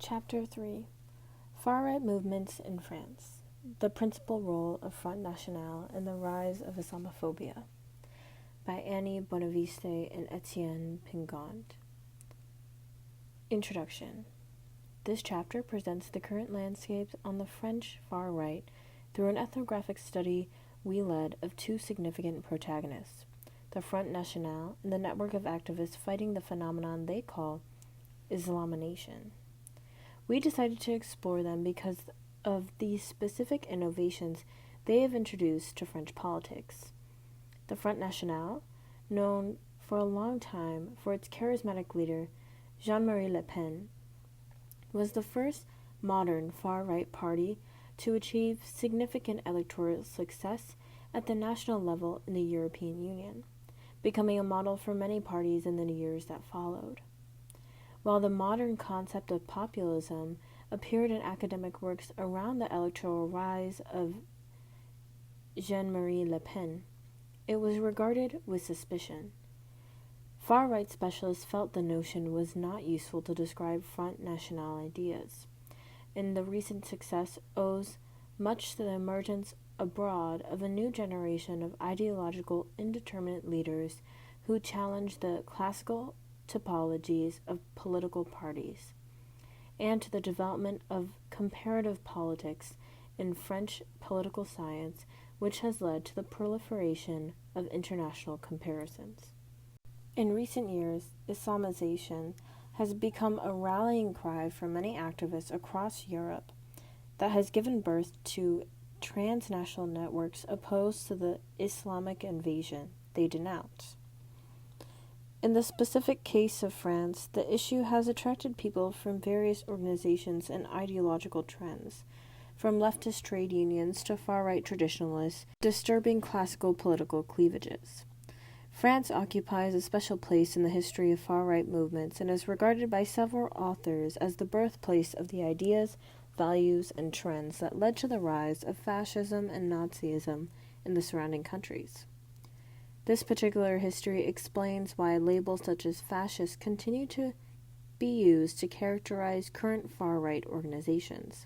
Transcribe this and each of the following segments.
Chapter 3 Far-Right Movements in France, the Principal Role of Front National in the Rise of Islamophobia, by Annie Benveniste and Etienne Pingond. Introduction. This chapter presents the current landscape on the French far right through an ethnographic study we led of two significant protagonists, the Front National and the network of activists fighting the phenomenon they call Islamination. We decided to explore them because of the specific innovations they have introduced to French politics. The Front National, known for a long time for its charismatic leader, Jean-Marie Le Pen, was the first modern far-right party to achieve significant electoral success at the national level in the European Union, becoming a model for many parties in the years that followed. While the modern concept of populism appeared in academic works around the electoral rise of Jean-Marie Le Pen, it was regarded with suspicion. Far-right specialists felt the notion was not useful to describe Front National ideas, and the recent success owes much to the emergence abroad of a new generation of ideological indeterminate leaders who challenge the classical typologies of political parties, and to the development of comparative politics in French political science, which has led to the proliferation of international comparisons. In recent years, Islamization has become a rallying cry for many activists across Europe that has given birth to transnational networks opposed to the Islamic invasion they denounce. In the specific case of France, the issue has attracted people from various organizations and ideological trends, from leftist trade unions to far-right traditionalists, disturbing classical political cleavages. France occupies a special place in the history of far-right movements and is regarded by several authors as the birthplace of the ideas, values, and trends that led to the rise of fascism and Nazism in the surrounding countries. This particular history explains why labels such as fascist continue to be used to characterize current far-right organizations.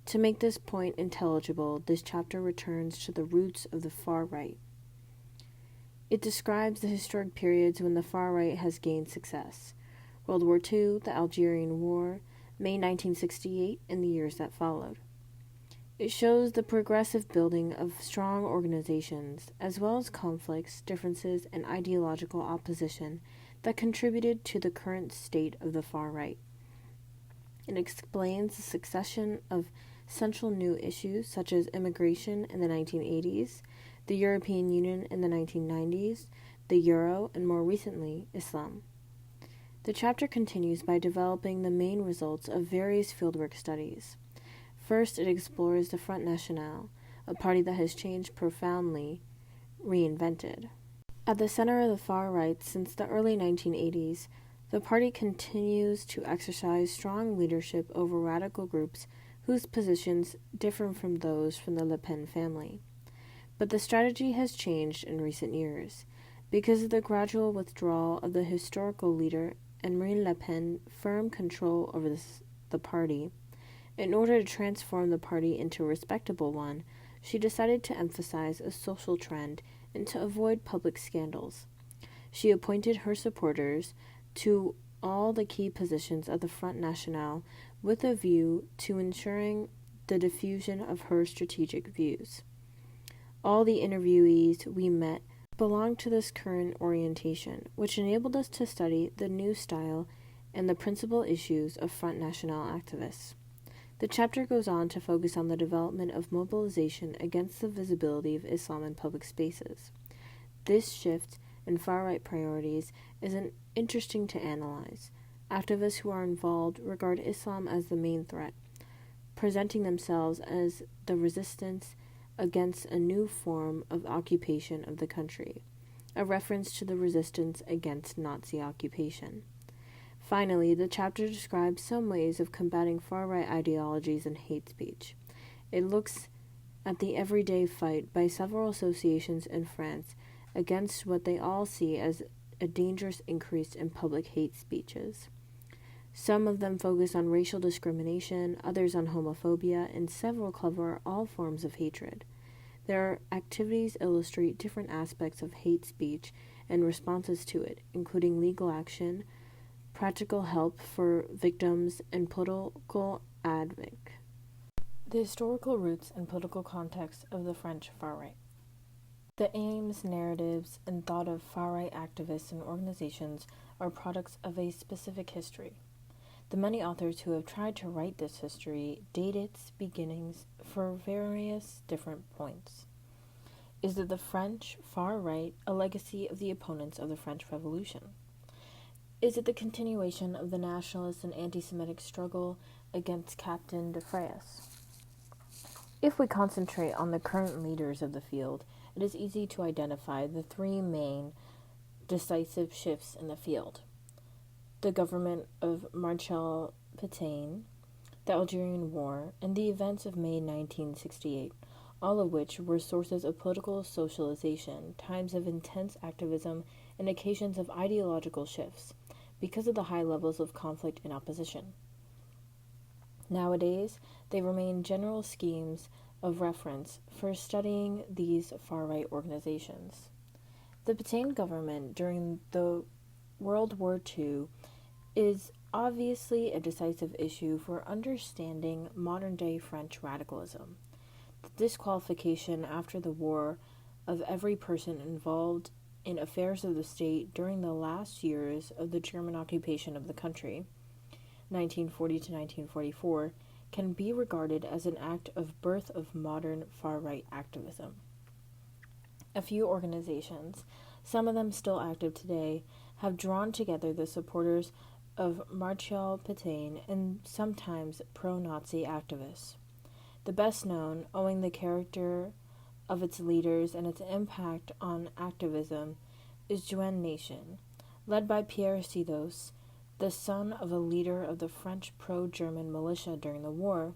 To make this point intelligible, this chapter returns to the roots of the far-right. It describes the historic periods when the far-right has gained success: World War II, the Algerian War, May 1968, and the years that followed. It shows the progressive building of strong organizations, as well as conflicts, differences, and ideological opposition that contributed to the current state of the far right. It explains the succession of central new issues such as immigration in the 1980s, the European Union in the 1990s, the Euro, and more recently, Islam. The chapter continues by developing the main results of various fieldwork studies. First, it explores the Front National, a party that has changed profoundly, reinvented. At the center of the far right since the early 1980s, the party continues to exercise strong leadership over radical groups whose positions differ from those from the Le Pen family. But the strategy has changed in recent years, because of the gradual withdrawal of the historical leader and Marine Le Pen's firm control over the party. In order to transform the party into a respectable one, she decided to emphasize a social trend and to avoid public scandals. She appointed her supporters to all the key positions of the Front National with a view to ensuring the diffusion of her strategic views. All the interviewees we met belonged to this current orientation, which enabled us to study the new style and the principal issues of Front National activists. The chapter goes on to focus on the development of mobilization against the visibility of Islam in public spaces. This shift in far-right priorities is interesting to analyze. Activists who are involved regard Islam as the main threat, presenting themselves as the resistance against a new form of occupation of the country, a reference to the resistance against Nazi occupation. Finally, the chapter describes some ways of combating far-right ideologies and hate speech. It looks at the everyday fight by several associations in France against what they all see as a dangerous increase in public hate speeches. Some of them focus on racial discrimination, others on homophobia, and several cover all forms of hatred. Their activities illustrate different aspects of hate speech and responses to it, including legal action, practical help for victims, and political advocacy. The historical roots and political context of the French far-right. The aims, narratives, and thought of far-right activists and organizations are products of a specific history. The many authors who have tried to write this history date its beginnings for various different points. Is it the French far-right, a legacy of the opponents of the French Revolution? Is it the continuation of the nationalist and anti-Semitic struggle against Captain de Freitas? If we concentrate on the current leaders of the field, it is easy to identify the three main decisive shifts in the field: the government of Marshal Pétain, the Algerian War, and the events of May 1968, all of which were sources of political socialization, times of intense activism, and occasions of ideological shifts, because of the high levels of conflict and opposition. Nowadays, they remain general schemes of reference for studying these far-right organizations. The Pétain government during the World War II is obviously a decisive issue for understanding modern-day French radicalism. The disqualification after the war of every person involved in affairs of the state during the last years of the German occupation of the country, 1940 to 1944, can be regarded as an act of birth of modern far-right activism. A few organizations, some of them still active today, have drawn together the supporters of Marshal Pétain and sometimes pro-Nazi activists. The best known, owing the character of its leaders and its impact on activism, is Jeune Nation, led by Pierre Sidos, the son of a leader of the French pro-German militia during the war.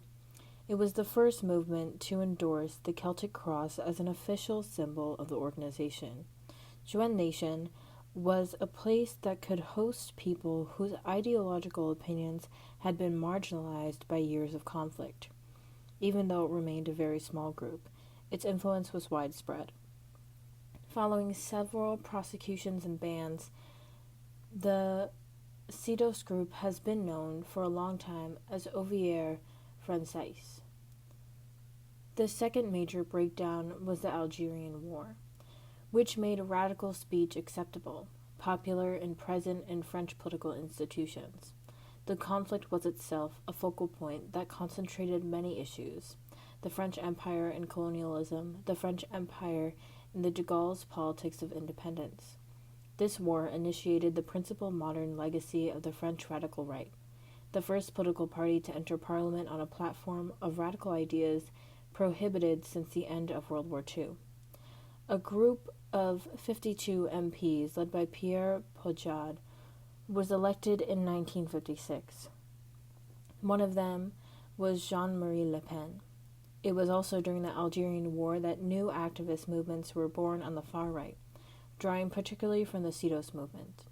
It was the first movement to endorse the Celtic cross as an official symbol of the organization. Jeune Nation was a place that could host people whose ideological opinions had been marginalized by years of conflict. Even though it remained a very small group, its influence was widespread. Following several prosecutions and bans, the Sidos group has been known for a long time as Ouvriers Français. The second major breakdown was the Algerian War, which made radical speech acceptable, popular and present in French political institutions. The conflict was itself a focal point that concentrated many issues: the French Empire and colonialism, the French Empire and the de Gaulle's politics of independence. This war initiated the principal modern legacy of the French radical right, the first political party to enter parliament on a platform of radical ideas prohibited since the end of World War II. A group of 52 MPs led by Pierre Poujade was elected in 1956. One of them was Jean-Marie Le Pen. It was also during the Algerian War that new activist movements were born on the far right, drawing particularly from the Sidos movement.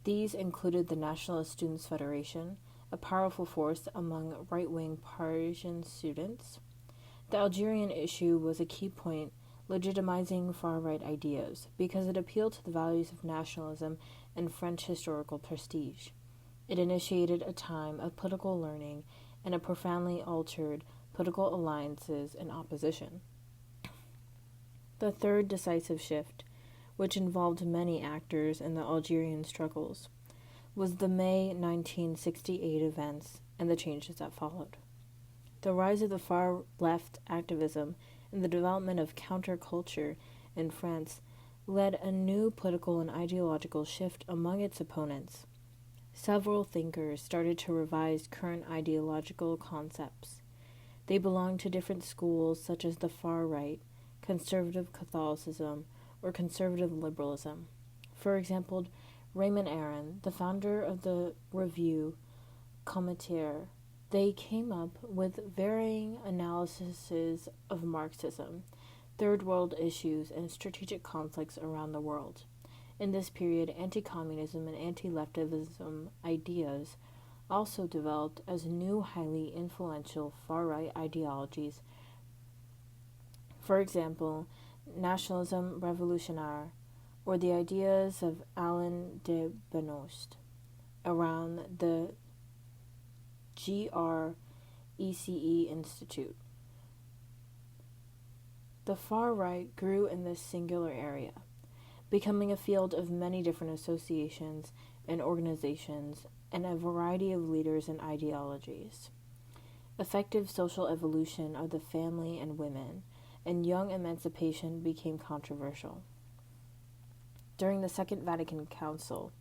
These included the Nationalist Students' Federation, a powerful force among right-wing Parisian students. The Algerian issue was a key point legitimizing far-right ideas because it appealed to the values of nationalism and French historical prestige. It initiated a time of political learning and a profoundly altered political alliances and opposition. The third decisive shift, which involved many actors in the Algerian struggles, was the May 1968 events and the changes that followed. The rise of the far-left activism and the development of counterculture in France led a new political and ideological shift among its opponents. Several thinkers started to revise current ideological concepts. They belonged to different schools such as the far right, conservative Catholicism, or conservative liberalism. For example, Raymond Aron, the founder of the review Commentaire, they came up with varying analyses of Marxism, third world issues, and strategic conflicts around the world. In this period, anti-communism and anti-leftism ideas also developed as new highly influential far-right ideologies. For example, nationalism revolutionnaire, or the ideas of Alain de Benoist around the GRECE Institute. The far right grew in this singular area, becoming a field of many different associations and organizations and a variety of leaders and ideologies. Effective social evolution of the family and women and young emancipation became controversial. During the Second Vatican Council,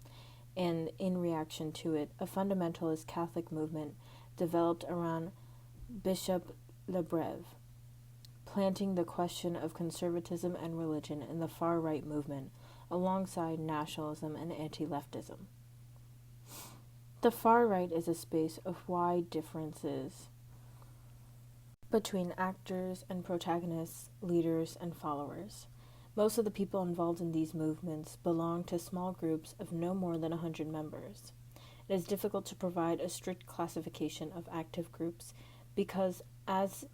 and in reaction to it, a fundamentalist Catholic movement developed around Bishop Lebreve, planting the question of conservatism and religion in the far-right movement alongside nationalism and anti-leftism. The far right is a space of wide differences between actors and protagonists, leaders and followers. Most of the people involved in these movements belong to small groups of no more than 100 members. It is difficult to provide a strict classification of active groups because, as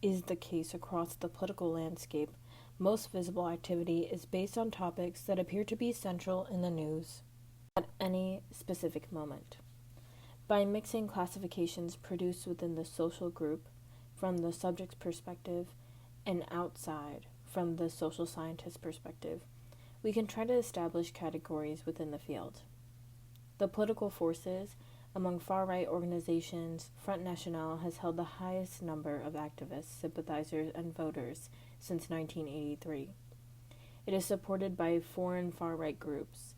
is the case across the political landscape, most visible activity is based on topics that appear to be central in the news at any specific moment. By mixing classifications produced within the social group from the subject's perspective and outside from the social scientist perspective, we can try to establish categories within the field. The political forces among far-right organizations, Front National has held the highest number of activists, sympathizers, and voters since 1983. It is supported by foreign far-right groups.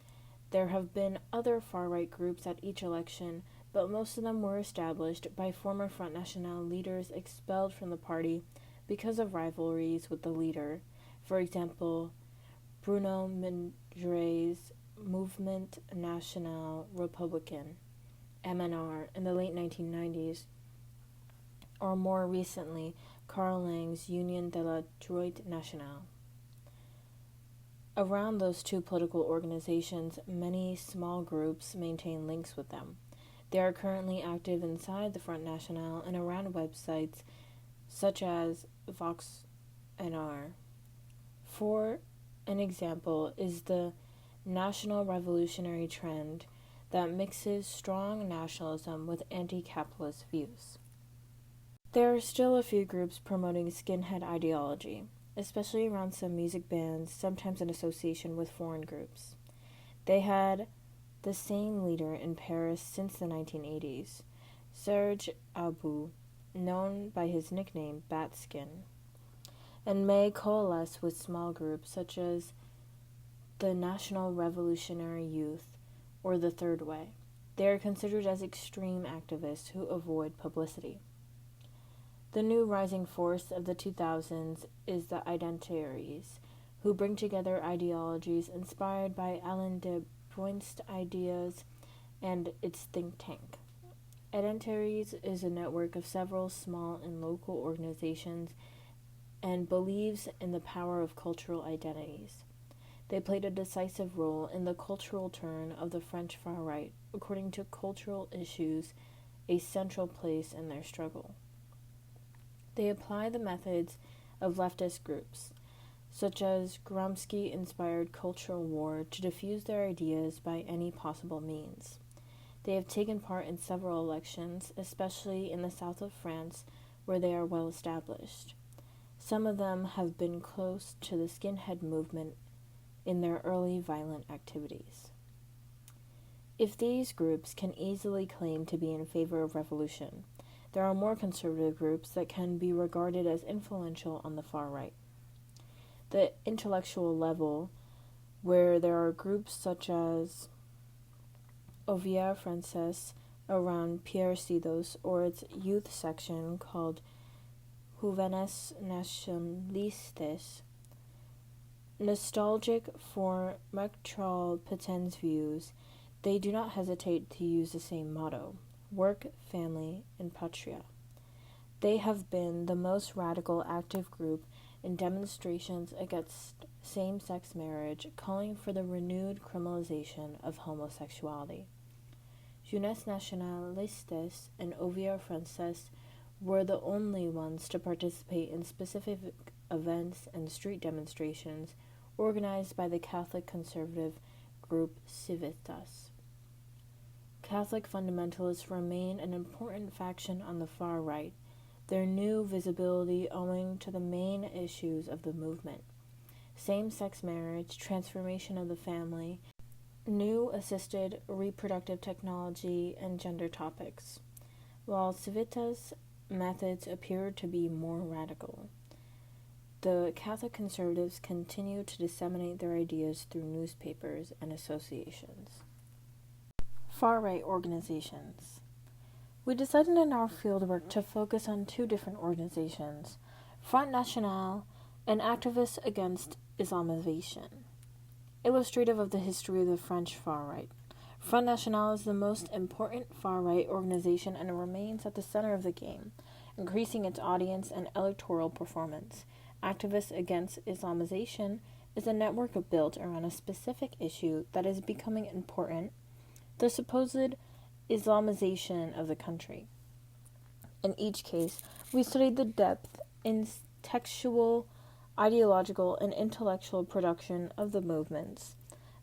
There have been other far-right groups at each election, but most of them were established by former Front National leaders expelled from the party because of rivalries with the leader. For example, Bruno Mindre's Mouvement National Républicain, MNR, in the late 1990s, or more recently, Karl Lang's Union de la Droite Nationale. Around those two political organizations, many small groups maintain links with them. They are currently active inside the Front National and around websites such as VoxNR. For an example is the National Revolutionary Trend that mixes strong nationalism with anti-capitalist views. There are still a few groups promoting skinhead ideology, especially around some music bands, sometimes in association with foreign groups. They had the same leader in Paris since the 1980s, Serge Abou, known by his nickname Batskin, and may coalesce with small groups such as the National Revolutionary Youth or the Third Way. They are considered as extreme activists who avoid publicity. The new rising force of the 2000s is the Ideologies, who bring together ideologies inspired by Alain de Benoist's ideas and its think tank. Ideologies is a network of several small and local organizations and believes in the power of cultural identities. They played a decisive role in the cultural turn of the French far right, according to cultural issues, a central place in their struggle. They apply the methods of leftist groups, such as Gramsci-inspired cultural war, to diffuse their ideas by any possible means. They have taken part in several elections, especially in the south of France, where they are well established. Some of them have been close to the skinhead movement in their early violent activities. If these groups can easily claim to be in favor of revolution, there are more conservative groups that can be regarded as influential on the far right. The intellectual level, where there are groups such as Ouvrier Français around Pierre Sidos, or its youth section called Jóvenes Nacionalistas, nostalgic for Marshal Pétain's views, they do not hesitate to use the same motto: work, family, and patria. They have been the most radical active group in demonstrations against same-sex marriage, calling for the renewed criminalization of homosexuality. Jeunesse Nationalistes and Ouvrière Française were the only ones to participate in specific events and street demonstrations organized by the Catholic conservative group Civitas. Catholic fundamentalists remain an important faction on the far right, their new visibility owing to the main issues of the movement: same-sex marriage, transformation of the family, new assisted reproductive technology, and gender topics, while Civitas' methods appeared to be more radical. The Catholic conservatives continue to disseminate their ideas through newspapers and associations. Far-right organizations. We decided in our fieldwork to focus on two different organizations, Front National and Activists Against Islamization, illustrative of the history of the French far-right. Front National is the most important far-right organization and remains at the center of the game, increasing its audience and electoral performance. Activists Against Islamization is a network built around a specific issue that is becoming important: the supposed Islamization of the country. In each case, we studied the depth in textual, ideological, and intellectual production of the movements,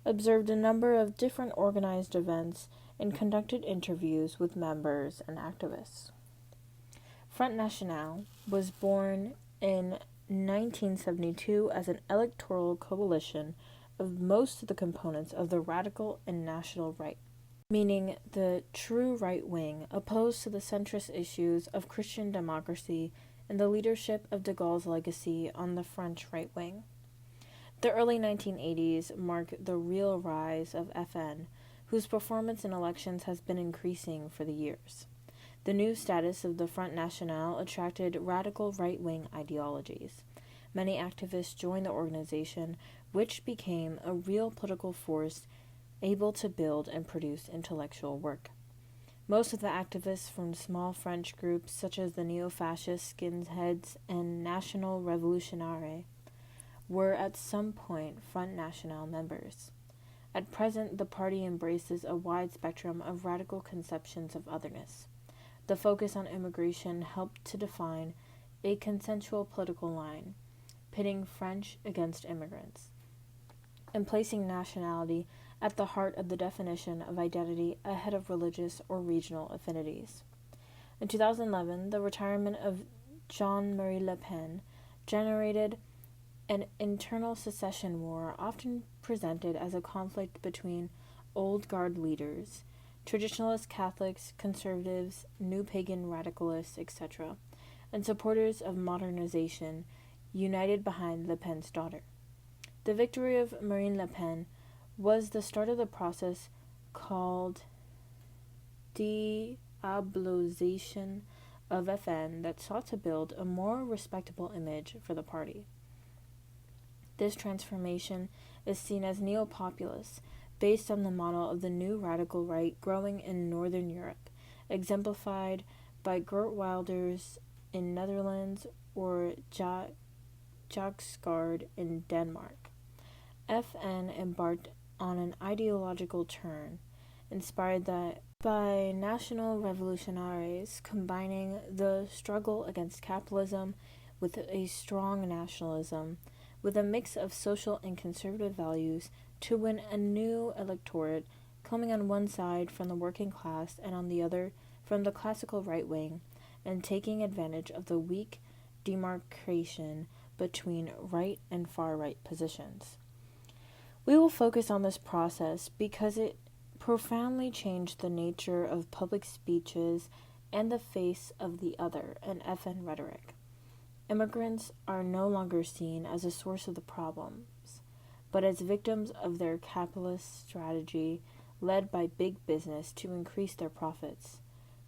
observed a number of different organized events, and conducted interviews with members and activists. Front National was born in 1972 as an electoral coalition of most of the components of the radical and national right, meaning the true right wing, opposed to the centrist issues of Christian democracy and the leadership of de Gaulle's legacy on the French right wing. The early 1980s mark the real rise of FN, whose performance in elections has been increasing for the years. The new status of the Front National attracted radical right-wing ideologies. Many activists joined the organization, which became a real political force able to build and produce intellectual work. Most of the activists from small French groups such as the neo-fascist skinheads and National Revolutionaire were at some point Front National members. At present, the party embraces a wide spectrum of radical conceptions of otherness. The focus on immigration helped to define a consensual political line, pitting French against immigrants, and placing nationality at the heart of the definition of identity ahead of religious or regional affinities. In 2011, the retirement of Jean-Marie Le Pen generated an internal secession war often presented as a conflict between old guard leaders, traditionalist Catholics, conservatives, new pagan radicalists, etc., and supporters of modernization united behind Le Pen's daughter. The victory of Marine Le Pen was the start of the process called diabolization of FN that sought to build a more respectable image for the party. This transformation is seen as neo-populist, based on the model of the new radical right growing in Northern Europe, exemplified by Geert Wilders in Netherlands or Jagsgaard in Denmark. FN embarked on an ideological turn, inspired by National Revolutionaries, combining the struggle against capitalism with a strong nationalism, with a mix of social and conservative values to win a new electorate coming on one side from the working class and on the other from the classical right wing, and taking advantage of the weak demarcation between right and far right positions. We will focus on this process because it profoundly changed the nature of public speeches and the face of the other and FN rhetoric. Immigrants are no longer seen as a source of the problems, but as victims of their capitalist strategy led by big business to increase their profits.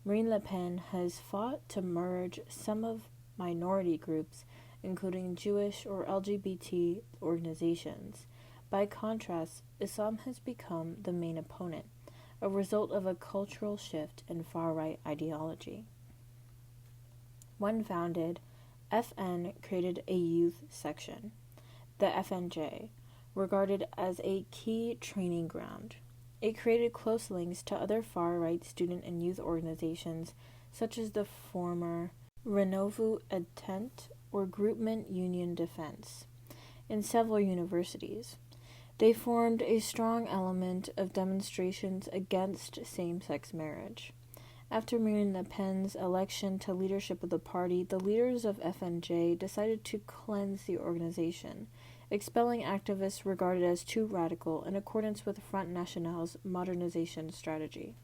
Marine Le Pen has fought to merge some of minority groups, including Jewish or LGBT organizations. By contrast, Islam has become the main opponent, a result of a cultural shift in far-right ideology. When founded, FN created a youth section, the FNJ, regarded as a key training ground. It created close links to other far-right student and youth organizations, such as the former Renovu Entente or Groupement Union Defense, in several universities. They formed a strong element of demonstrations against same-sex marriage. After Marine Le Pen's election to leadership of the party, the leaders of FNJ decided to cleanse the organization, expelling activists regarded as too radical in accordance with Front National's modernization strategy.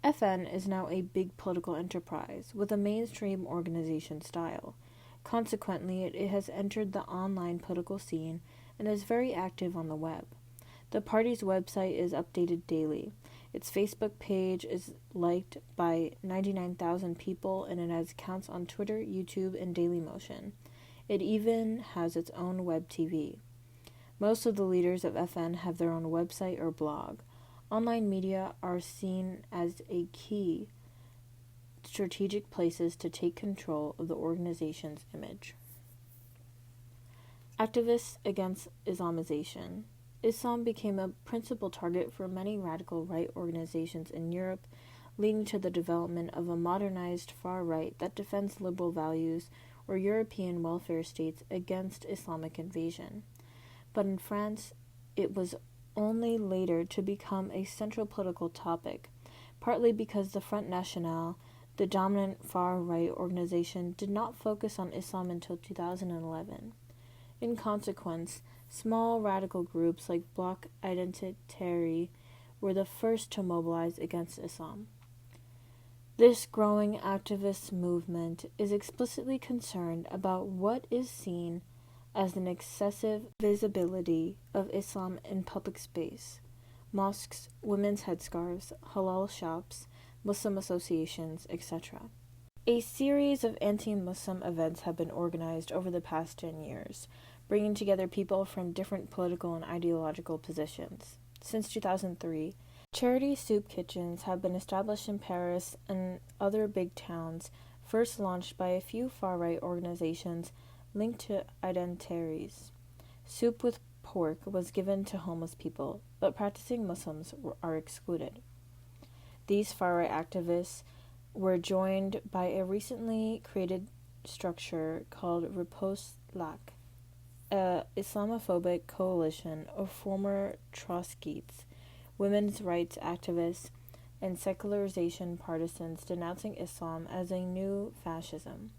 FN is now a big political enterprise with a mainstream organization style. Consequently, it has entered the online political scene and is very active on the web. The party's website is updated daily. Its Facebook page is liked by 99,000 people, and it has accounts on Twitter, YouTube, and Dailymotion. It even has its own web TV. Most of the leaders of FN have their own website or blog. Online media are seen as a key strategic places to take control of the organization's image. Activists against Islamization. Islam became a principal target for many radical right organizations in Europe, leading to the development of a modernized far right that defends liberal values or European welfare states against Islamic invasion. But in France, it was only later to become a central political topic, partly because the Front National, the dominant far-right organization, did not focus on Islam until 2011. In consequence, small radical groups like Bloc Identitaire were the first to mobilize against Islam. This growing activist movement is explicitly concerned about what is seen as an excessive visibility of Islam in public space: mosques, women's headscarves, halal shops, Muslim associations, etc. A series of anti-Muslim events have been organized over the past 10 years, bringing together people from different political and ideological positions. Since 2003, charity soup kitchens have been established in Paris and other big towns, first launched by a few far-right organizations linked to identitaries. Soup with pork was given to homeless people, but practicing Muslims are excluded. These far-right activists were joined by a recently created structure called Riposte Lac, an Islamophobic coalition of former Trotskyists, women's rights activists, and secularization partisans denouncing Islam as a new fascism.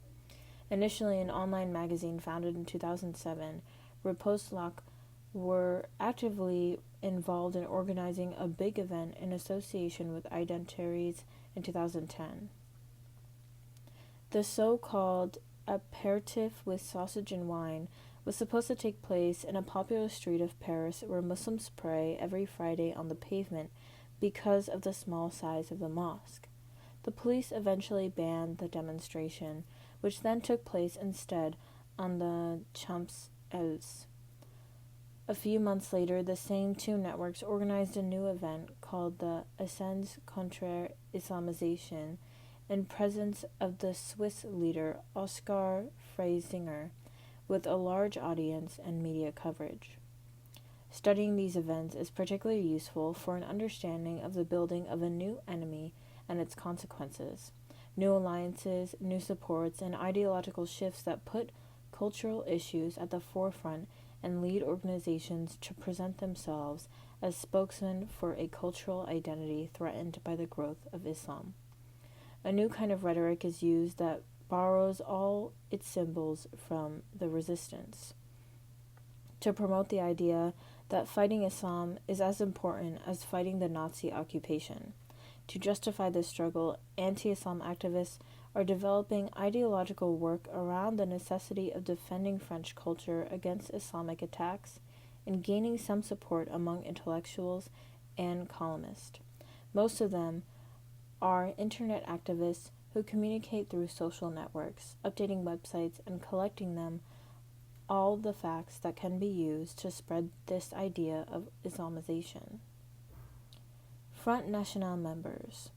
Initially an online magazine founded in 2007, Riposte Lac were actively involved in organizing a big event in association with identitaries in 2010. The so-called aperitif with sausage and wine was supposed to take place in a popular street of Paris where Muslims pray every Friday on the pavement because of the small size of the mosque. The police eventually banned the demonstration, which then took place instead on the Champs-Élysées. A few months later, the same two networks organized a new event called the Ascens contre Islamisation in presence of the Swiss leader Oskar Freisinger, with a large audience and media coverage. Studying these events is particularly useful for an understanding of the building of a new enemy and its consequences, new alliances, new supports, and ideological shifts that put cultural issues at the forefront and lead organizations to present themselves as spokesmen for a cultural identity threatened by the growth of Islam. A new kind of rhetoric is used that borrows all its symbols from the resistance, to promote the idea that fighting Islam is as important as fighting the Nazi occupation. To justify this struggle, anti-Islam activists are developing ideological work around the necessity of defending French culture against Islamic attacks and gaining some support among intellectuals and columnists. Most of them are internet activists who communicate through social networks, updating websites and collecting them all the facts that can be used to spread this idea of Islamization. Front National members.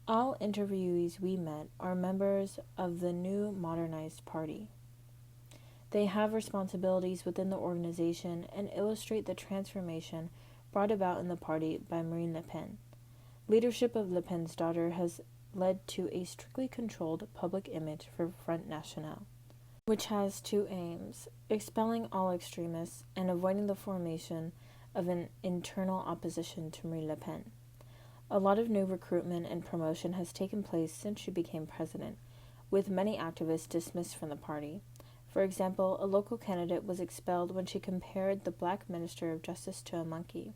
All interviewees we met are members of the new modernized party. They have responsibilities within the organization and illustrate the transformation brought about in the party by Marine Le Pen. Leadership of Le Pen's daughter has led to a strictly controlled public image for Front National, which has two aims: expelling all extremists and avoiding the formation of an internal opposition to Marine Le Pen. A lot of new recruitment and promotion has taken place since she became president, with many activists dismissed from the party. For example, a local candidate was expelled when she compared the black Minister of Justice to a monkey.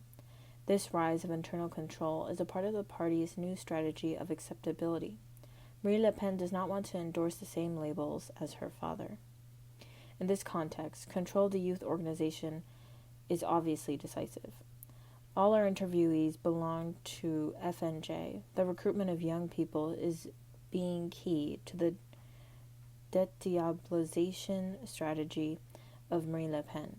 This rise of internal control is a part of the party's new strategy of acceptability. Marine Le Pen does not want to endorse the same labels as her father. In this context, control of the youth organization is obviously decisive. All our interviewees belong to FNJ. The recruitment of young people is being key to the de-diabolization strategy of Marine Le Pen.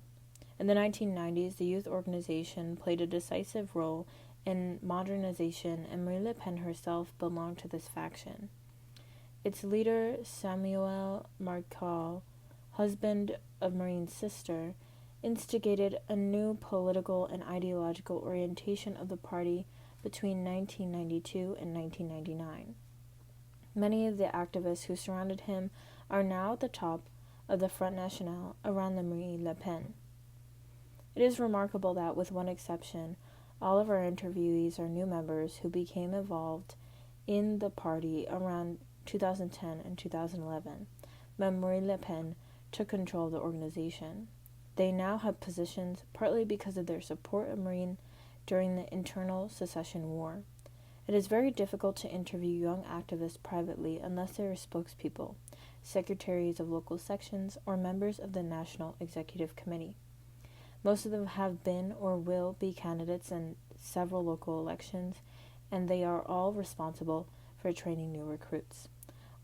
In the 1990s, the youth organization played a decisive role in modernization, and Marine Le Pen herself belonged to this faction. Its leader, Samuel Marcal, husband of Marine's sister, instigated a new political and ideological orientation of the party between 1992 and 1999. Many of the activists who surrounded him are now at the top of the Front National around the Marine Le Pen. It is remarkable that, with one exception, all of our interviewees are new members who became involved in the party around 2010 and 2011, when Marine Le Pen took control of the organization. They now have positions partly because of their support of Marine during the internal secession war. It is very difficult to interview young activists privately unless they are spokespeople, secretaries of local sections, or members of the National Executive Committee. Most of them have been or will be candidates in several local elections, and they are all responsible for training new recruits.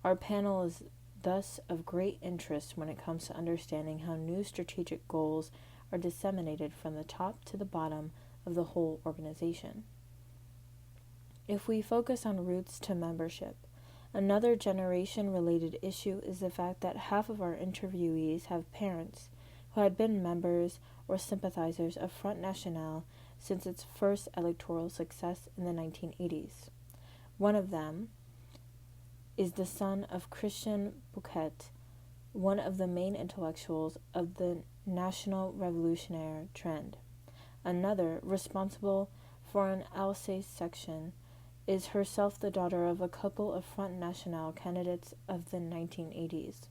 Our panel is thus of great interest when it comes to understanding how new strategic goals are disseminated from the top to the bottom of the whole organization. If we focus on routes to membership, another generation-related issue is the fact that half of our interviewees have parents who had been members or sympathizers of Front National since its first electoral success in the 1980s. One of them is the son of Christian Bouquet, one of the main intellectuals of the National Revolutionary trend. Another, responsible for an Alsace section, is herself the daughter of a couple of Front National candidates of the 1980s.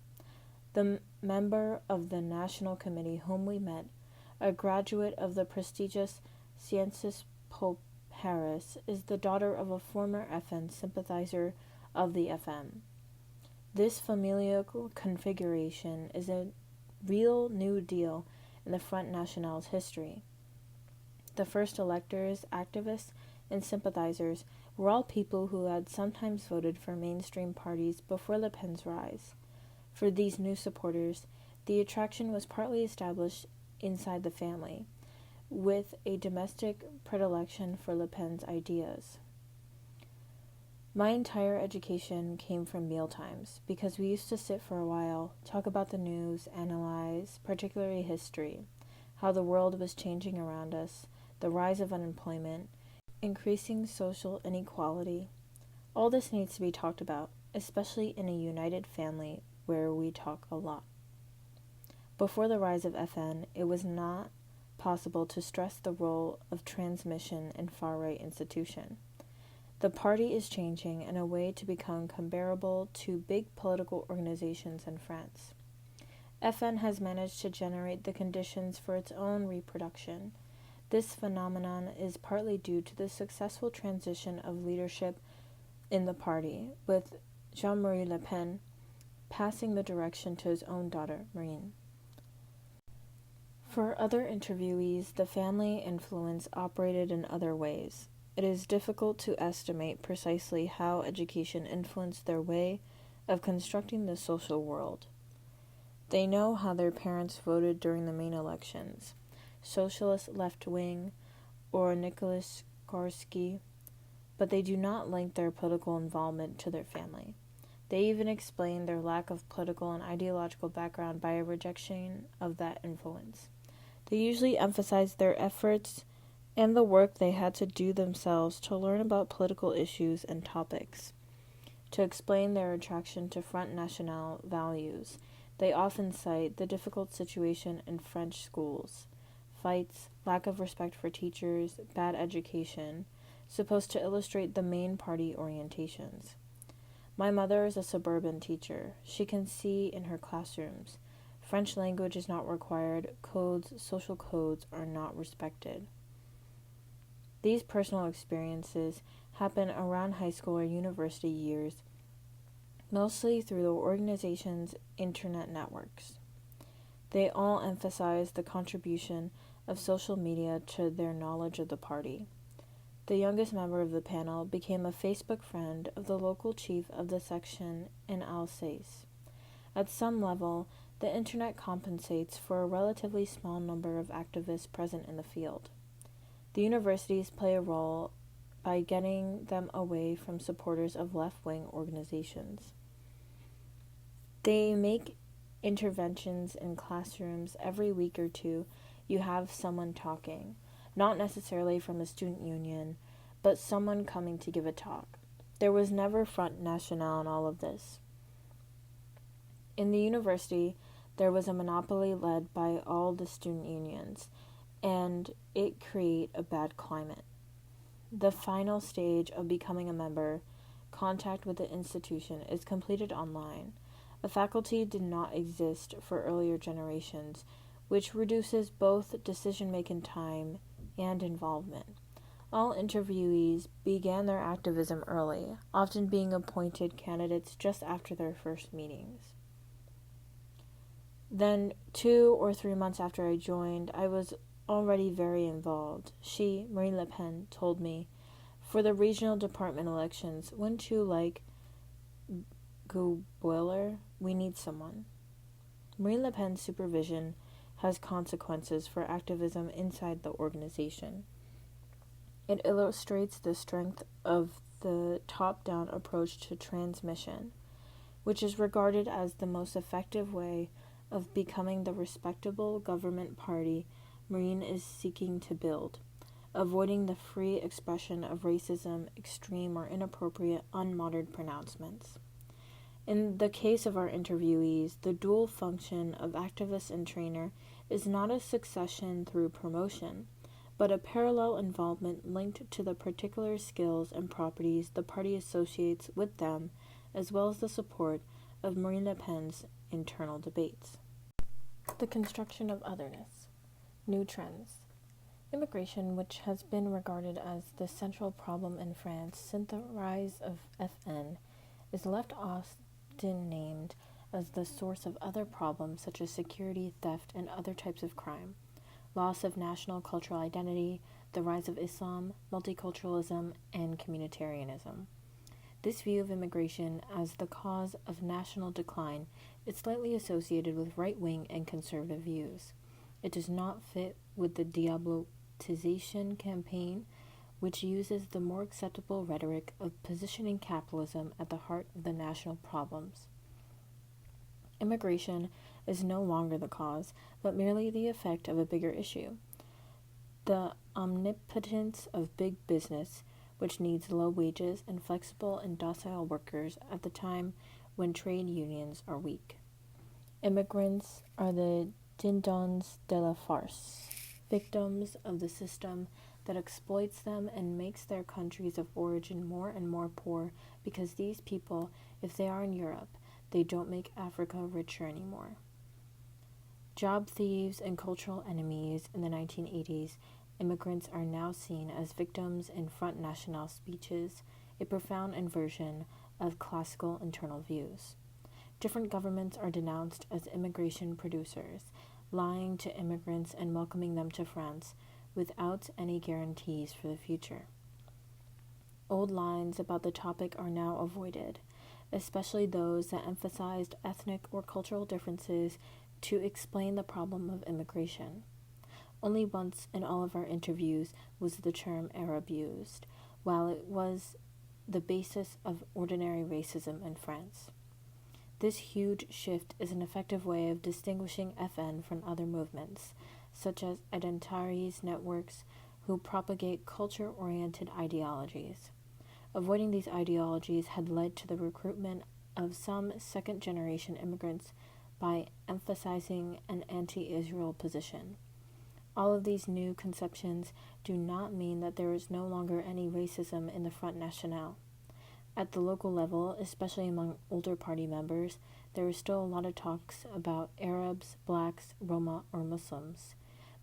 The member of the National Committee whom we met, a graduate of the prestigious Sciences Po Paris, is the daughter of a former FN sympathizer of the FM. This familial configuration is a real new deal in the Front National's history. The first electors, activists, and sympathizers were all people who had sometimes voted for mainstream parties before Le Pen's rise. For these new supporters, the attraction was partly established inside the family, with a domestic predilection for Le Pen's ideas. My entire education came from mealtimes, because we used to sit for a while, talk about the news, analyze, particularly history, how the world was changing around us, the rise of unemployment, increasing social inequality. All this needs to be talked about, especially in a united family where we talk a lot. Before the rise of FN, it was not possible to stress the role of transmission in far-right institution. The party is changing in a way to become comparable to big political organizations in France. FN has managed to generate the conditions for its own reproduction. This phenomenon is partly due to the successful transition of leadership in the party, with Jean-Marie Le Pen passing the direction to his own daughter, Marine. For other interviewees, the family influence operated in other ways. It is difficult to estimate precisely how education influenced their way of constructing the social world. They know how their parents voted during the main elections, socialist left-wing or Nicholas Karski, but they do not link their political involvement to their family. They even explain their lack of political and ideological background by a rejection of that influence. They usually emphasize their efforts and the work they had to do themselves to learn about political issues and topics. To explain their attraction to Front National values, they often cite the difficult situation in French schools, fights, lack of respect for teachers, bad education, supposed to illustrate the main party orientations. My mother is a suburban teacher. She can see in her classrooms. French language is not required. Social codes are not respected. These personal experiences happen around high school or university years, mostly through the organization's internet networks. They all emphasize the contribution of social media to their knowledge of the party. The youngest member of the panel became a Facebook friend of the local chief of the section in Alsace. At some level, the internet compensates for a relatively small number of activists present in the field. The universities play a role by getting them away from supporters of left-wing organizations. They make interventions in classrooms every week or two. You have someone talking, not necessarily from a student union, but someone coming to give a talk. There was never Front National in all of this. In the university, there was a monopoly led by all the student unions, and it created a bad climate. The final stage of becoming a member, contact with the institution, is completed online. A faculty did not exist for earlier generations, which reduces both decision-making time and involvement. All interviewees began their activism early, often being appointed candidates just after their first meetings. Then, 2 or 3 months after I joined, I was already very involved. She, Marine Le Pen, told me, for the regional department elections, wouldn't you like Gabreilla? We need someone. Marine Le Pen's supervision has consequences for activism inside the organization. It illustrates the strength of the top-down approach to transmission, which is regarded as the most effective way of becoming the respectable government party Marine is seeking to build, avoiding the free expression of racism, extreme or inappropriate, unmodern pronouncements. In the case of our interviewees, the dual function of activist and trainer is not a succession through promotion, but a parallel involvement linked to the particular skills and properties the party associates with them, as well as the support of Marine Le Pen's internal debates. The construction of otherness. New trends. Immigration, which has been regarded as the central problem in France since the rise of FN, is left often named as the source of other problems such as security, theft, and other types of crime, loss of national cultural identity, the rise of Islam, multiculturalism, and communitarianism. This view of immigration as the cause of national decline is slightly associated with right-wing and conservative views. It does not fit with the diabolization campaign, which uses the more acceptable rhetoric of positioning capitalism at the heart of the national problems. Immigration is no longer the cause, but merely the effect of a bigger issue. The omnipotence of big business, which needs low wages and flexible and docile workers at the time when trade unions are weak. Immigrants are the dindons de la farce, victims of the system that exploits them and makes their countries of origin more and more poor because these people, if they are in Europe, they don't make Africa richer anymore. Job thieves and cultural enemies in the 1980s, immigrants are now seen as victims in Front National speeches, a profound inversion of classical internal views. Different governments are denounced as immigration producers, lying to immigrants and welcoming them to France without any guarantees for the future. Old lines about the topic are now avoided, especially those that emphasized ethnic or cultural differences to explain the problem of immigration. Only once in all of our interviews was the term Arab used, while it was the basis of ordinary racism in France. This huge shift is an effective way of distinguishing FN from other movements, such as Identities networks, who propagate culture-oriented ideologies. Avoiding these ideologies had led to the recruitment of some second-generation immigrants by emphasizing an anti-Israel position. All of these new conceptions do not mean that there is no longer any racism in the Front National. At the local level, especially among older party members, there is still a lot of talks about Arabs, blacks, Roma, or Muslims.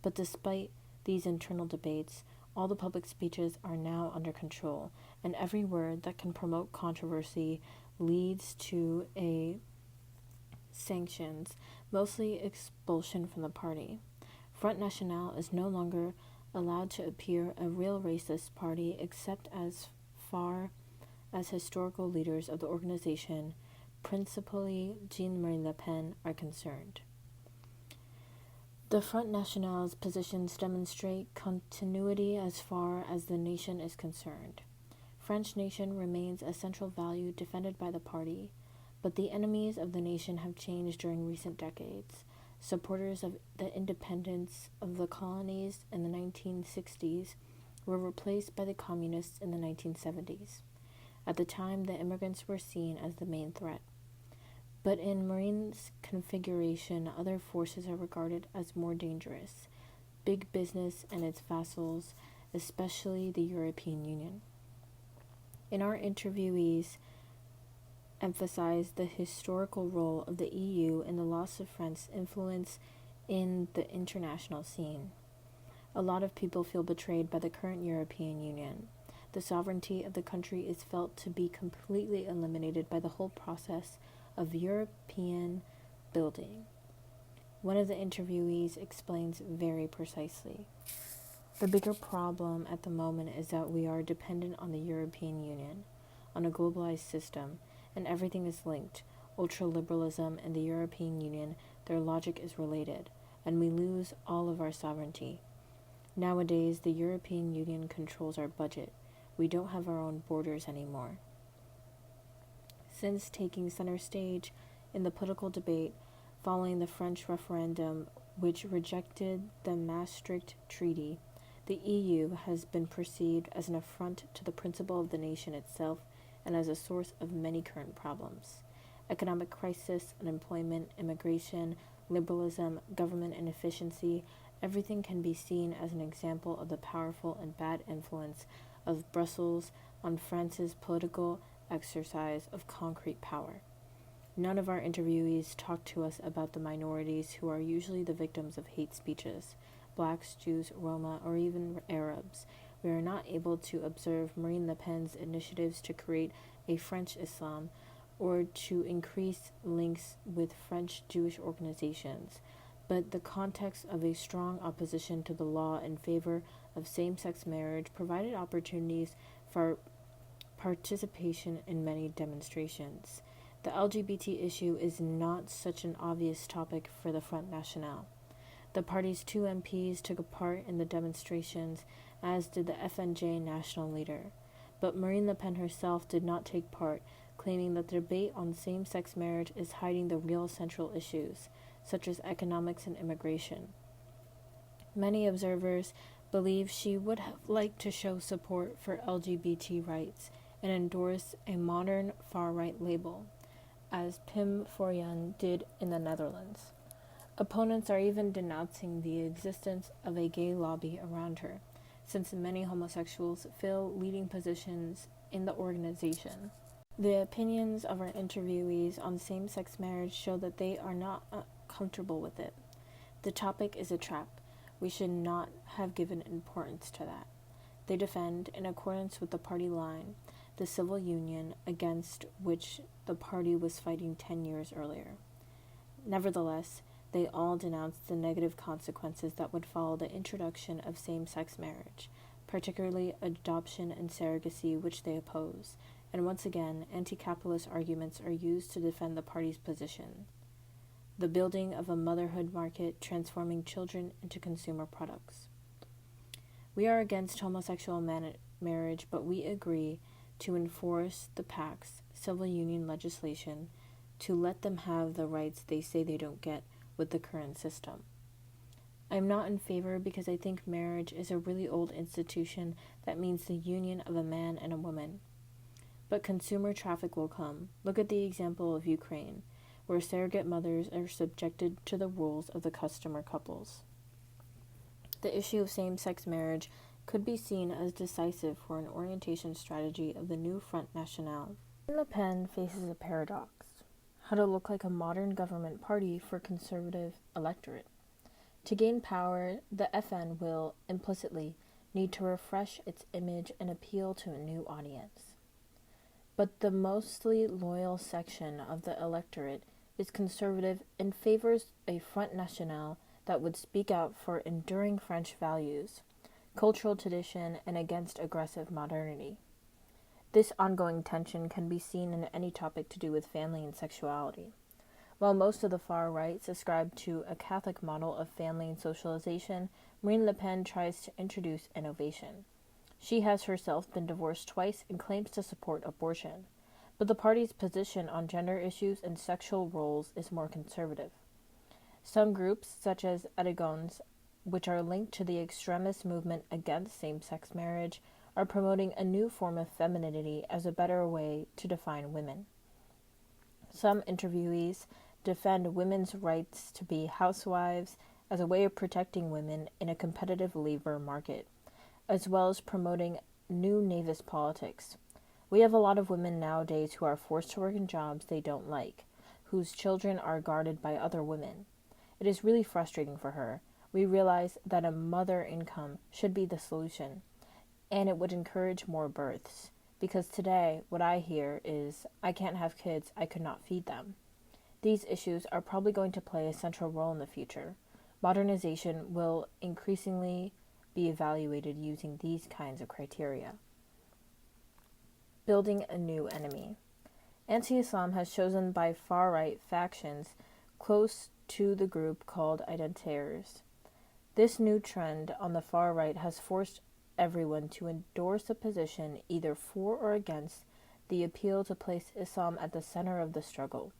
But despite these internal debates, all the public speeches are now under control, and every word that can promote controversy leads to a sanctions, mostly expulsion from the party. Front National is no longer allowed to appear a real racist party except as far as historical leaders of the organization, principally Jean-Marie Le Pen, are concerned. The Front National's positions demonstrate continuity as far as the nation is concerned. French nation remains a central value defended by the party, but the enemies of the nation have changed during recent decades. Supporters of the independence of the colonies in the 1960s were replaced by the communists in the 1970s. At the time, the immigrants were seen as the main threat. But in Marine's configuration, other forces are regarded as more dangerous: big business and its vassals, especially the European Union. In our interviewees emphasized the historical role of the EU and the loss of France's influence in the international scene. A lot of people feel betrayed by the current European Union. The sovereignty of the country is felt to be completely eliminated by the whole process of European building. One of the interviewees explains very precisely. The bigger problem at the moment is that we are dependent on the European Union, on a globalized system, and everything is linked. Ultraliberalism and the European Union, their logic is related, and we lose all of our sovereignty. Nowadays, the European Union controls our budget. We don't have our own borders anymore. Since taking center stage in the political debate following the French referendum, which rejected the Maastricht Treaty, the EU has been perceived as an affront to the principle of the nation itself and as a source of many current problems. Economic crisis, unemployment, immigration, liberalism, government inefficiency, everything can be seen as an example of the powerful and bad influence of Brussels on France's political exercise of concrete power. None of our interviewees talk to us about the minorities who are usually the victims of hate speeches: blacks, Jews, Roma, or even Arabs. We are not able to observe Marine Le Pen's initiatives to create a French Islam or to increase links with French Jewish organizations, but the context of a strong opposition to the law in favor of same-sex marriage provided opportunities for participation in many demonstrations. The LGBT issue is not such an obvious topic for the Front National. The party's 2 MPs took part in the demonstrations, as did the FNJ national leader. But Marine Le Pen herself did not take part, claiming that the debate on same-sex marriage is hiding the real central issues, such as economics and immigration. Many observers believe she would have liked to show support for LGBT rights and endorse a modern far-right label, as Pim Fortuyn did in the Netherlands. Opponents are even denouncing the existence of a gay lobby around her, since many homosexuals fill leading positions in the organization. The opinions of our interviewees on same-sex marriage show that they are not comfortable with it. The topic is a trap. We should not have given importance to that. They defend, in accordance with the party line, the civil union against which the party was fighting 10 years earlier. Nevertheless, they all denounced the negative consequences that would follow the introduction of same-sex marriage, particularly adoption and surrogacy, which they oppose, and once again, anti-capitalist arguments are used to defend the party's position. The building of a motherhood market transforming children into consumer products. We are against homosexual marriage, but we agree to enforce the pact's civil union legislation to let them have the rights they say they don't get with the current system. I'm not in favor because I think marriage is a really old institution that means the union of a man and a woman. But consumer traffic will come. Look at the example of Ukraine, where surrogate mothers are subjected to the rules of the customer couples. The issue of same-sex marriage could be seen as decisive for an orientation strategy of the new Front National. Le Pen faces a paradox: how to look like a modern government party for conservative electorate. To gain power, the FN will, implicitly, need to refresh its image and appeal to a new audience. But the mostly loyal section of the electorate is conservative and favors a Front National that would speak out for enduring French values, cultural tradition, and against aggressive modernity. This ongoing tension can be seen in any topic to do with family and sexuality. While most of the far right subscribe to a Catholic model of family and socialization, Marine Le Pen tries to introduce innovation. She has herself been divorced twice and claims to support abortion, but the party's position on gender issues and sexual roles is more conservative. Some groups, such as Ideologies, which are linked to the extremist movement against same-sex marriage, are promoting a new form of femininity as a better way to define women. Some interviewees defend women's rights to be housewives as a way of protecting women in a competitive labor market, as well as promoting new nativist politics. We have a lot of women nowadays who are forced to work in jobs they don't like, whose children are guarded by other women. It is really frustrating for her. We realize that a mother income should be the solution, and it would encourage more births, because today what I hear is, I can't have kids, I could not feed them. These issues are probably going to play a central role in the future. Modernization will increasingly be evaluated using these kinds of criteria. Building a new enemy. Anti-Islam has chosen by far-right factions close to the group called Identitaires. This new trend on the far right has forced everyone to endorse a position either for or against the appeal to place Islam at the center of the struggle.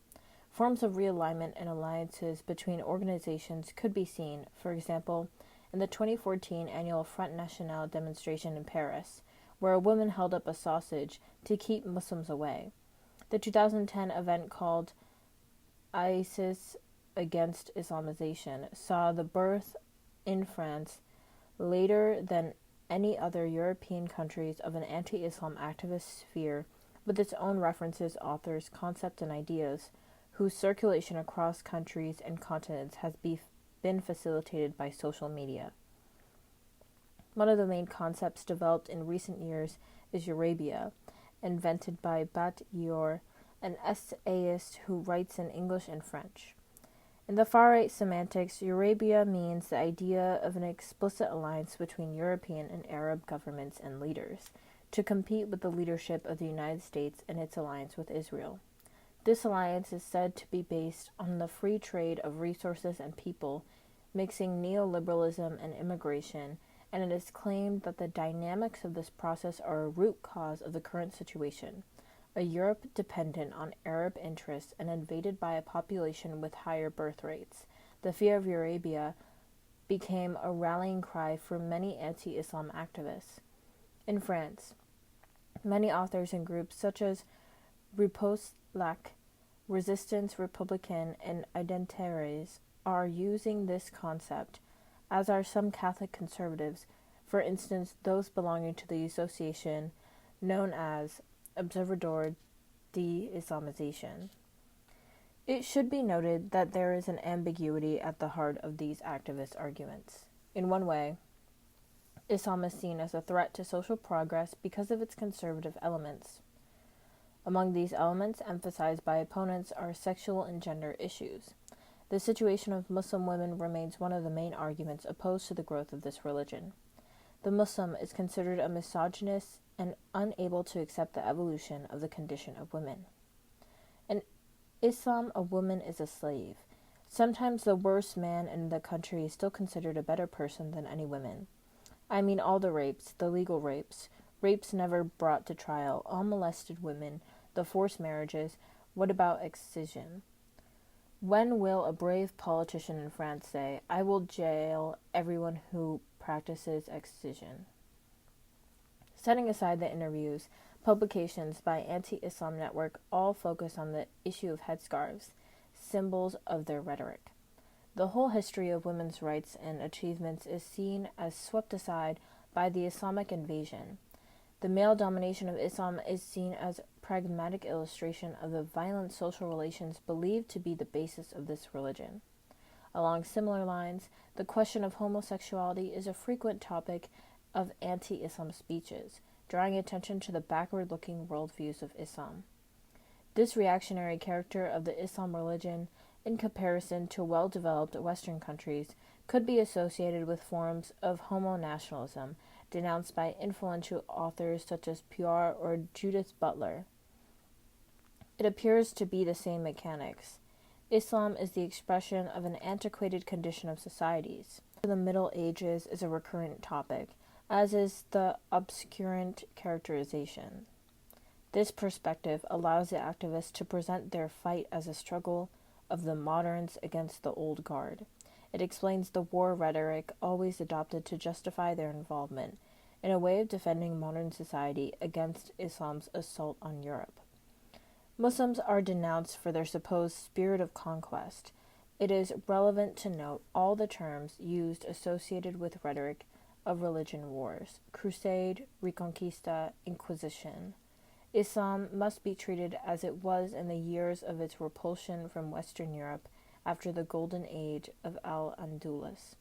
Forms of realignment and alliances between organizations could be seen, for example, in the 2014 annual Front National demonstration in Paris, where a woman held up a sausage to keep Muslims away. The 2010 event called ISIS Against Islamization saw the birth in France, later than any other European countries, of an anti-Islam activist sphere with its own references, authors, concepts, and ideas, whose circulation across countries and continents has been facilitated by social media. One of the main concepts developed in recent years is Eurabia, invented by Bat Yor, an essayist who writes in English and French. In the far-right semantics, Eurabia means the idea of an explicit alliance between European and Arab governments and leaders to compete with the leadership of the United States and its alliance with Israel. This alliance is said to be based on the free trade of resources and people, mixing neoliberalism and immigration, and it is claimed that the dynamics of this process are a root cause of the current situation. A Europe dependent on Arab interests and invaded by a population with higher birth rates. The fear of Eurabia became a rallying cry for many anti-Islam activists. In France, many authors and groups such as Riposte Lac, Resistance Républicaine, and Identitaires are using this concept, as are some Catholic conservatives, for instance those belonging to the association known as Observatoire d'Islamisation. It should be noted that there is an ambiguity at the heart of these activist arguments. In one way, Islam is seen as a threat to social progress because of its conservative elements. Among these elements emphasized by opponents are sexual and gender issues. The situation of Muslim women remains one of the main arguments opposed to the growth of this religion. The Muslim is considered a misogynist and unable to accept the evolution of the condition of women. In Islam, a woman is a slave. Sometimes the worst man in the country is still considered a better person than any women. I mean all the rapes, the legal rapes, rapes never brought to trial, all molested women, the forced marriages. What about excision? When will a brave politician in France say, "I will jail everyone who practices excision"? Setting aside the interviews, publications by Anti-Islam Network all focus on the issue of headscarves, symbols of their rhetoric. The whole history of women's rights and achievements is seen as swept aside by the Islamic invasion. The male domination of Islam is seen as a pragmatic illustration of the violent social relations believed to be the basis of this religion. Along similar lines, the question of homosexuality is a frequent topic of anti-Islam speeches, drawing attention to the backward-looking worldviews of Islam. This reactionary character of the Islam religion, in comparison to well-developed Western countries, could be associated with forms of homo-nationalism denounced by influential authors such as Pure or Judith Butler. It appears to be the same mechanics. Islam is the expression of an antiquated condition of societies. The Middle Ages is a recurrent topic, as is the obscurant characterization. This perspective allows the activists to present their fight as a struggle of the moderns against the old guard. It explains the war rhetoric always adopted to justify their involvement, in a way of defending modern society against Islam's assault on Europe. Muslims are denounced for their supposed spirit of conquest. It is relevant to note all the terms used associated with rhetoric of religion wars: crusade, reconquista, inquisition. Islam must be treated as it was in the years of its repulsion from Western Europe after the golden age of Al-Andalus.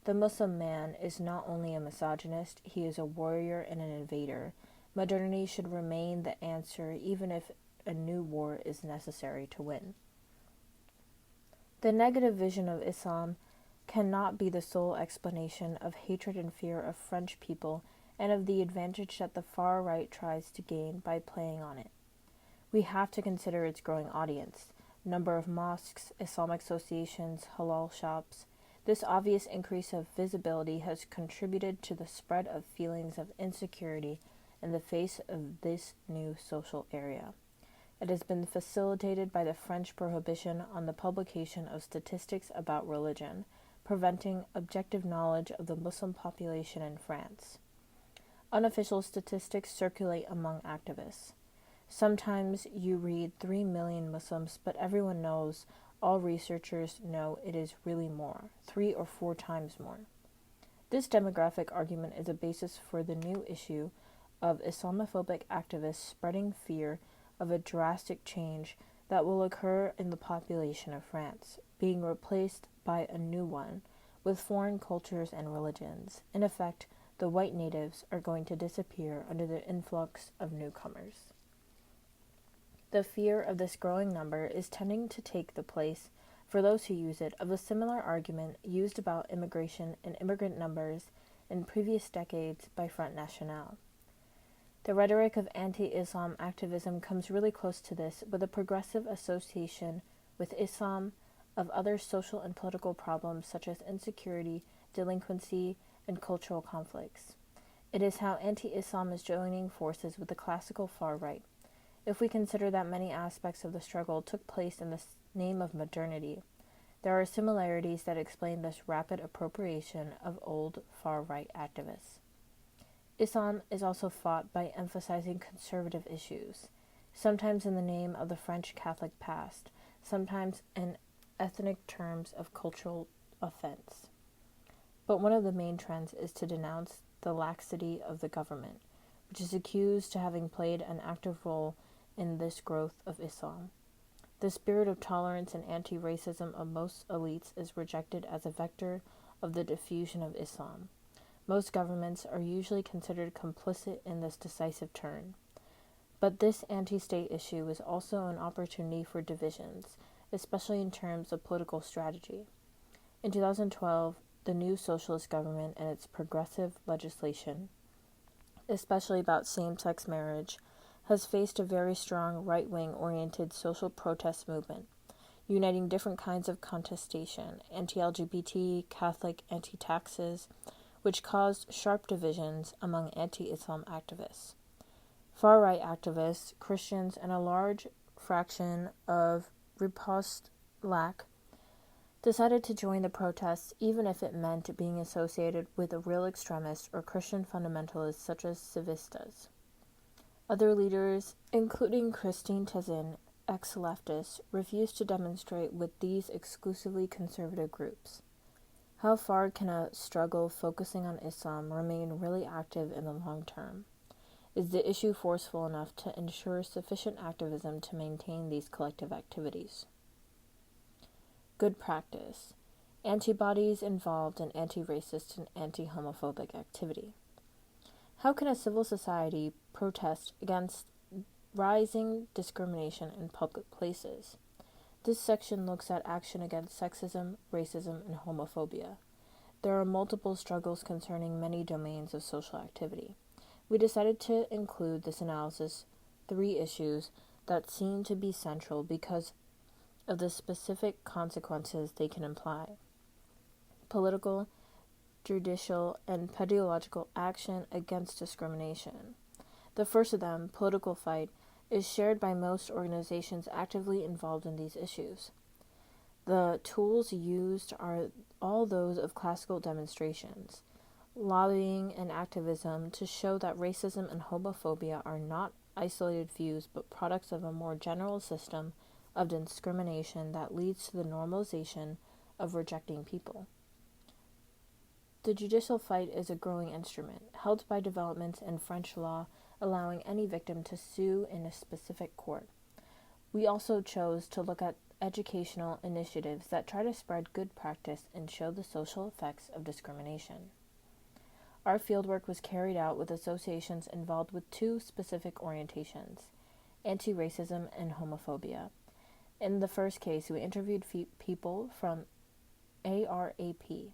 The Muslim man is not only a misogynist, he is a warrior and an invader. Modernity should remain the answer even if a new war is necessary to win. The negative vision of Islam cannot be the sole explanation of hatred and fear of French people and of the advantage that the far right tries to gain by playing on it. We have to consider its growing audience, number of mosques, Islamic associations, halal shops. This obvious increase of visibility has contributed to the spread of feelings of insecurity in the face of this new social area. It has been facilitated by the French prohibition on the publication of statistics about religion, preventing objective knowledge of the Muslim population in France. Unofficial statistics circulate among activists. Sometimes you read 3 million Muslims, but everyone knows, all researchers know, it is really more, 3 or 4 times more. This demographic argument is a basis for the new issue of Islamophobic activists spreading fear of a drastic change that will occur in the population of France, being replaced by a new one, with foreign cultures and religions. In effect, the white natives are going to disappear under the influx of newcomers. The fear of this growing number is tending to take the place, for those who use it, of a similar argument used about immigration and immigrant numbers in previous decades by Front National. The rhetoric of anti-Islam activism comes really close to this, with a progressive association with Islam of other social and political problems such as insecurity, delinquency, and cultural conflicts. It is how anti-Islam is joining forces with the classical far right. If we consider that many aspects of the struggle took place in the name of modernity, there are similarities that explain this rapid appropriation of old far-right activists. Islam is also fought by emphasizing conservative issues, sometimes in the name of the French Catholic past, sometimes in ethnic terms of cultural offense. But one of the main trends is to denounce the laxity of the government, which is accused of having played an active role in this growth of Islam. The spirit of tolerance and anti-racism of most elites is rejected as a vector of the diffusion of Islam. Most governments are usually considered complicit in this decisive turn. But this anti-state issue is also an opportunity for divisions, especially in terms of political strategy. In 2012, the new socialist government and its progressive legislation, especially about same-sex marriage, has faced a very strong right-wing oriented social protest movement, uniting different kinds of contestation, anti-LGBT, Catholic, anti-taxes, which caused sharp divisions among anti-Islam activists. Far-right activists, Christians, and a large fraction of riposte lack, decided to join the protests even if it meant being associated with a real extremist or Christian fundamentalists such as civistas. Other leaders, including Christine Tezin, ex-leftist, refused to demonstrate with these exclusively conservative groups. How far can a struggle focusing on Islam remain really active in the long term? Is the issue forceful enough to ensure sufficient activism to maintain these collective activities? Good practice. Antibodies involved in anti-racist and anti-homophobic activity. How can a civil society protest against rising discrimination in public places? This section looks at action against sexism, racism, and homophobia. There are multiple struggles concerning many domains of social activity. We decided to include this analysis 3 issues that seem to be central because of the specific consequences they can imply: political, judicial, and pedagogical action against discrimination. The first of them, political fight, is shared by most organizations actively involved in these issues. The tools used are all those of classical demonstrations, lobbying and activism to show that racism and homophobia are not isolated views but products of a more general system of discrimination that leads to the normalization of rejecting people. The judicial fight is a growing instrument, helped by developments in French law allowing any victim to sue in a specific court. We also chose to look at educational initiatives that try to spread good practice and show the social effects of discrimination. Our fieldwork was carried out with associations involved with 2 specific orientations: anti-racism and homophobia. In the first case, we interviewed people from ARAP,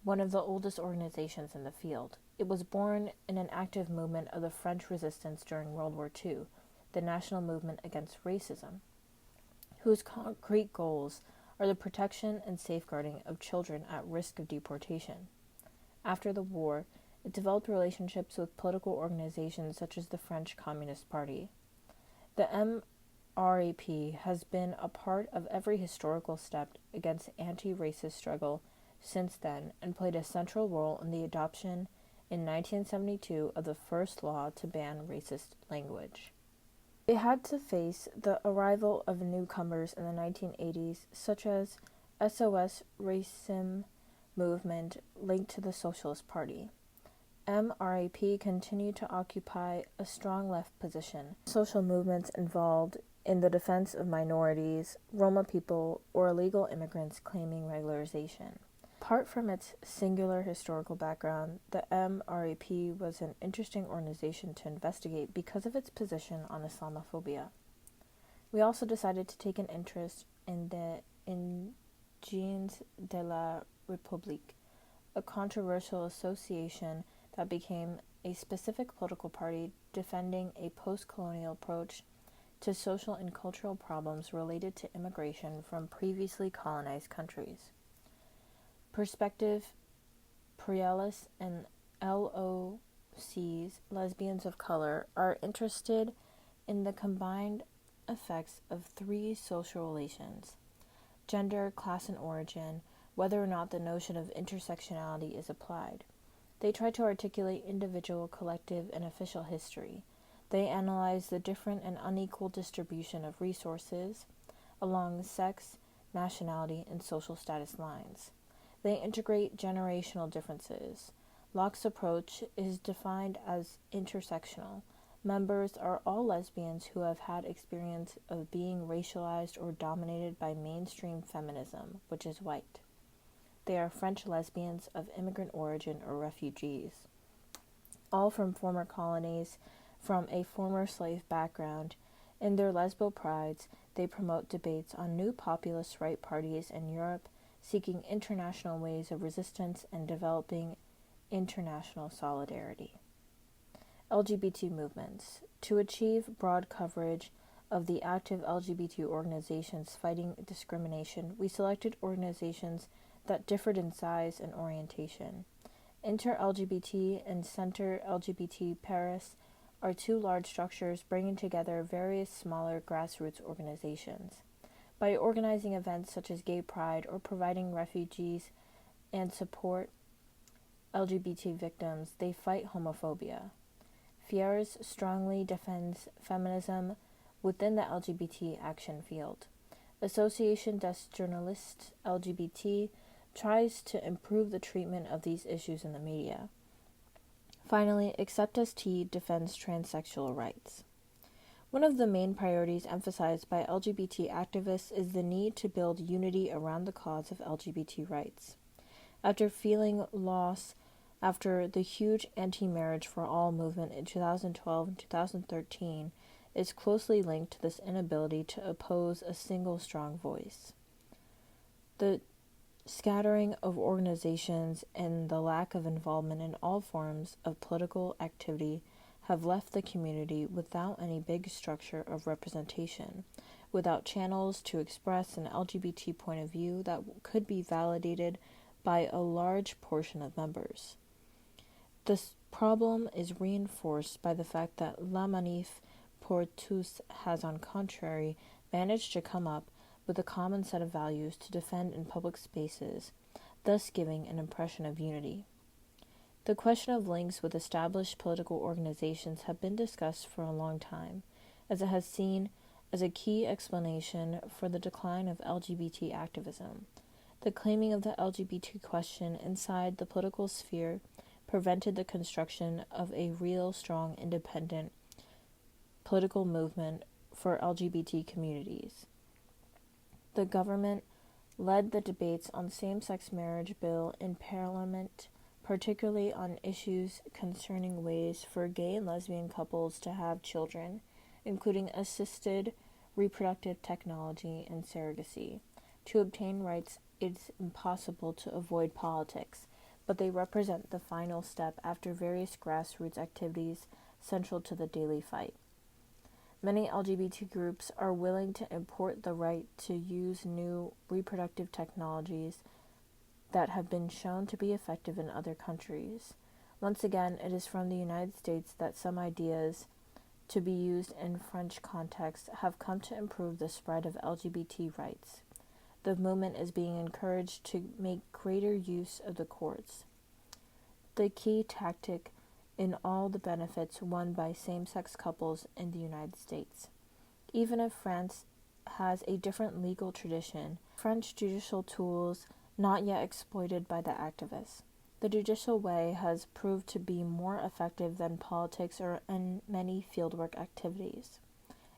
one of the oldest organizations in the field. It was born in an active movement of the French resistance during World War II, the National Movement Against Racism, whose concrete goals are the protection and safeguarding of children at risk of deportation. After the war, it developed relationships with political organizations such as the French Communist Party. The MRAP has been a part of every historical step against anti-racist struggle since then and played a central role in the adoption in 1972 of the first law to ban racist language. It had to face the arrival of newcomers in the 1980s, such as SOS Racism movement linked to the Socialist Party. MRAP continued to occupy a strong left position. Social movements involved in the defense of minorities, Roma people, or illegal immigrants claiming regularization. Apart from its singular historical background, the MRAP was an interesting organization to investigate because of its position on Islamophobia. We also decided to take an interest in the Ideologies de la République, a controversial association that became a specific political party defending a post-colonial approach to social and cultural problems related to immigration from previously colonized countries. Perspective, Pluralists, and LOCs, lesbians of color, are interested in the combined effects of 3 social relations: gender, class, and origin, whether or not the notion of intersectionality is applied. They try to articulate individual, collective, and official history. They analyze the different and unequal distribution of resources along sex, nationality, and social status lines. They integrate generational differences. Locke's approach is defined as intersectional. Members are all lesbians who have had experience of being racialized or dominated by mainstream feminism, which is white. They are French lesbians of immigrant origin or refugees, all from former colonies, from a former slave background. In their lesbo prides, they promote debates on new populist right parties in Europe, seeking international ways of resistance and developing international solidarity. LGBT movements. To achieve broad coverage of the active LGBT organizations fighting discrimination, we selected organizations that differed in size and orientation. Inter-LGBT and Centre LGBT Paris are 2 large structures bringing together various smaller grassroots organizations. By organizing events such as Gay Pride or providing refugees and support LGBT victims, they fight homophobia. Fierre strongly defends feminism within the LGBT action field. Association des Journalistes LGBT tries to improve the treatment of these issues in the media. Finally, Accept as T defends transsexual rights. One of the main priorities emphasized by LGBT activists is the need to build unity around the cause of LGBT rights. After feeling loss after the huge anti-marriage for all movement in 2012 and 2013 is closely linked to this inability to oppose a single strong voice. The scattering of organizations and the lack of involvement in all forms of political activity have left the community without any big structure of representation, without channels to express an LGBT point of view that could be validated by a large portion of members. This problem is reinforced by the fact that La Manif pour tous has, on contrary, managed to come up with a common set of values to defend in public spaces, thus giving an impression of unity. The question of links with established political organizations have been discussed for a long time, as it has seen as a key explanation for the decline of LGBT activism. The claiming of the LGBT question inside the political sphere prevented the construction of a real, strong, independent political movement for LGBT communities. The government led the debates on same-sex marriage bill in Parliament, particularly on issues concerning ways for gay and lesbian couples to have children, including assisted reproductive technology and surrogacy. To obtain rights, it's impossible to avoid politics, but they represent the final step after various grassroots activities central to the daily fight. Many LGBT groups are willing to import the right to use new reproductive technologies that have been shown to be effective in other countries. Once again, it is from the United States that some ideas to be used in French context have come to improve the spread of LGBT rights. The movement is being encouraged to make greater use of the courts. The key tactic in all the benefits won by same-sex couples in the United States. Even if France has a different legal tradition, French judicial tools not yet exploited by the activists. The judicial way has proved to be more effective than politics or in many fieldwork activities.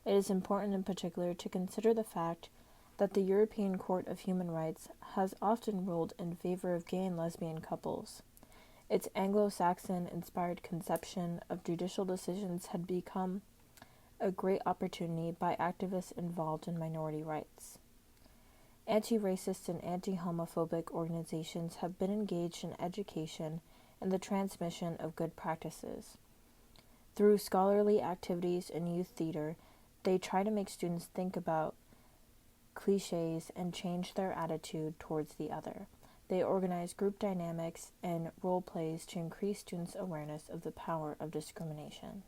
It is important in particular to consider the fact that the European Court of Human Rights has often ruled in favor of gay and lesbian couples. Its Anglo-Saxon-inspired conception of judicial decisions had become a great opportunity by activists involved in minority rights. Anti-racist and anti-homophobic organizations have been engaged in education and the transmission of good practices. Through scholarly activities and youth theater, they try to make students think about cliches and change their attitude towards the other. They organize group dynamics and role plays to increase students' awareness of the power of discrimination.